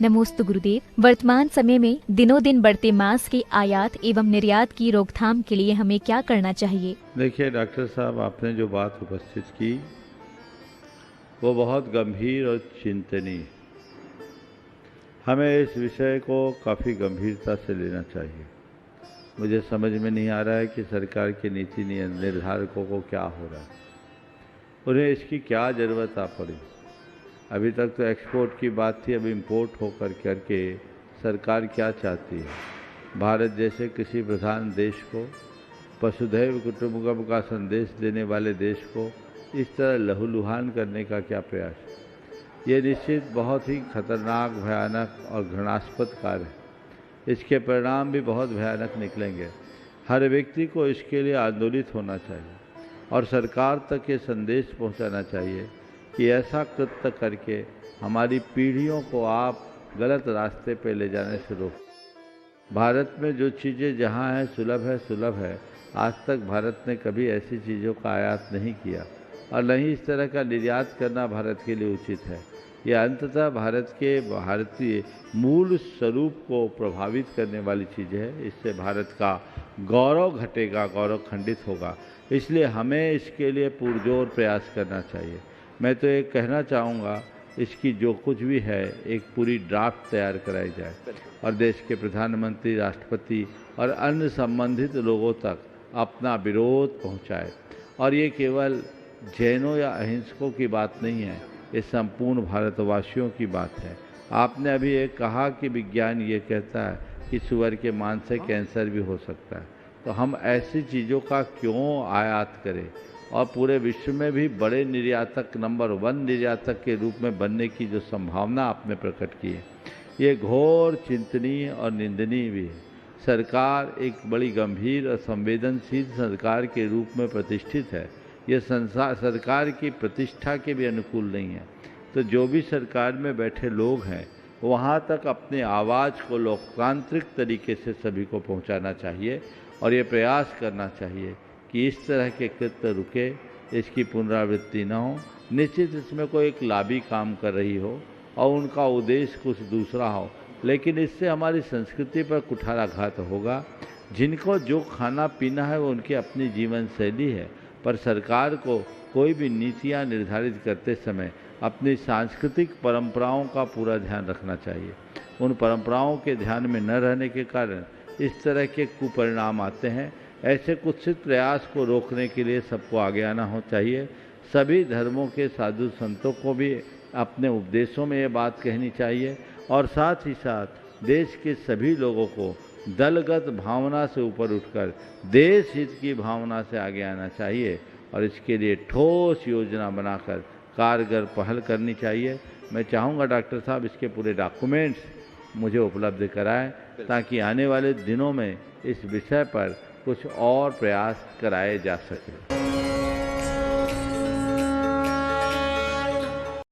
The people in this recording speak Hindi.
नमोस्तु गुरुदेव। वर्तमान समय में दिनों दिन बढ़ते मांस के आयात एवं निर्यात की रोकथाम के लिए हमें क्या करना चाहिए? देखिए डॉक्टर साहब, आपने जो बात उपस्थित की वो बहुत गंभीर और चिंतनीय। हमें इस विषय को काफ़ी गंभीरता से लेना चाहिए। मुझे समझ में नहीं आ रहा है कि सरकार के नीति निर्धारकों को क्या हो रहा है, उन्हें इसकी क्या ज़रूरत आ पड़ी। अभी तक तो एक्सपोर्ट की बात थी, अब इंपोर्ट होकर करके सरकार क्या चाहती है? भारत जैसे कृषि प्रधान देश को, वसुधैव कुटुंबकम का संदेश देने वाले देश को इस तरह लहूलुहान करने का क्या प्रयास? ये निश्चित बहुत ही खतरनाक, भयानक और घृणास्पद कार्य है। इसके परिणाम भी बहुत भयानक निकलेंगे। हर व्यक्ति को इसके लिए आंदोलित होना चाहिए और सरकार तक ये संदेश पहुंचाना चाहिए कि ऐसा कृत्य करके हमारी पीढ़ियों को आप गलत रास्ते पे ले जाने से रोक। भारत में जो चीज़ें जहाँ हैं सुलभ है। आज तक भारत ने कभी ऐसी चीज़ों का आयात नहीं किया और न ही इस तरह का निर्यात करना भारत के लिए उचित है। यह अंततः भारत के भारतीय मूल स्वरूप को प्रभावित करने वाली चीज़ है। इससे भारत का गौरव घटेगा, गौरव खंडित होगा। इसलिए हमें इसके लिए पुरजोर प्रयास करना चाहिए। मैं तो ये कहना चाहूँगा, इसकी जो कुछ भी है एक पूरी ड्राफ्ट तैयार कराई जाए और देश के प्रधानमंत्री, राष्ट्रपति और अन्य संबंधित लोगों तक अपना विरोध पहुँचाए। और ये केवल जैनों या अहिंसकों की बात नहीं है, ये संपूर्ण भारतवासियों की बात है। आपने अभी एक कहा कि विज्ञान ये कहता है कि सुअर के मांस से कैंसर भी हो सकता है, तो हम ऐसी चीज़ों का क्यों आयात करें और पूरे विश्व में भी बड़े निर्यातक, नंबर 1 निर्यातक के रूप में बनने की जो संभावना आपने प्रकट की है, ये घोर चिंतनीय और निंदनीय भी है। सरकार एक बड़ी गंभीर और संवेदनशील सरकार के रूप में प्रतिष्ठित है। ये सरकार की प्रतिष्ठा के भी अनुकूल नहीं है। तो जो भी सरकार में बैठे लोग हैं, वहाँ तक अपनी आवाज़ को लोकतांत्रिक तरीके से सभी को पहुँचाना चाहिए और ये प्रयास करना चाहिए कि इस तरह के कृत्य रुके, इसकी पुनरावृत्ति न हो। निश्चित इसमें कोई एक लॉबी काम कर रही हो और उनका उद्देश्य कुछ दूसरा हो, लेकिन इससे हमारी संस्कृति पर कुठाराघात होगा। जिनको जो खाना पीना है वो उनकी अपनी जीवन शैली है, पर सरकार को कोई भी नीतियाँ निर्धारित करते समय अपनी सांस्कृतिक परंपराओं का पूरा ध्यान रखना चाहिए। उन परंपराओं के ध्यान में न रहने के कारण इस तरह के कुपरिणाम आते हैं। ऐसे कुत्सित प्रयास को रोकने के लिए सबको आगे आना हो चाहिए। सभी धर्मों के साधु संतों को भी अपने उपदेशों में ये बात कहनी चाहिए और साथ ही साथ देश के सभी लोगों को दलगत भावना से ऊपर उठकर देश हित की भावना से आगे आना चाहिए और इसके लिए ठोस योजना बनाकर कारगर पहल करनी चाहिए। मैं चाहूँगा डॉक्टर साहब, इसके पूरे डॉक्यूमेंट्स मुझे उपलब्ध कराएं ताकि आने वाले दिनों में इस विषय पर कुछ और प्रयास कराए जा सके।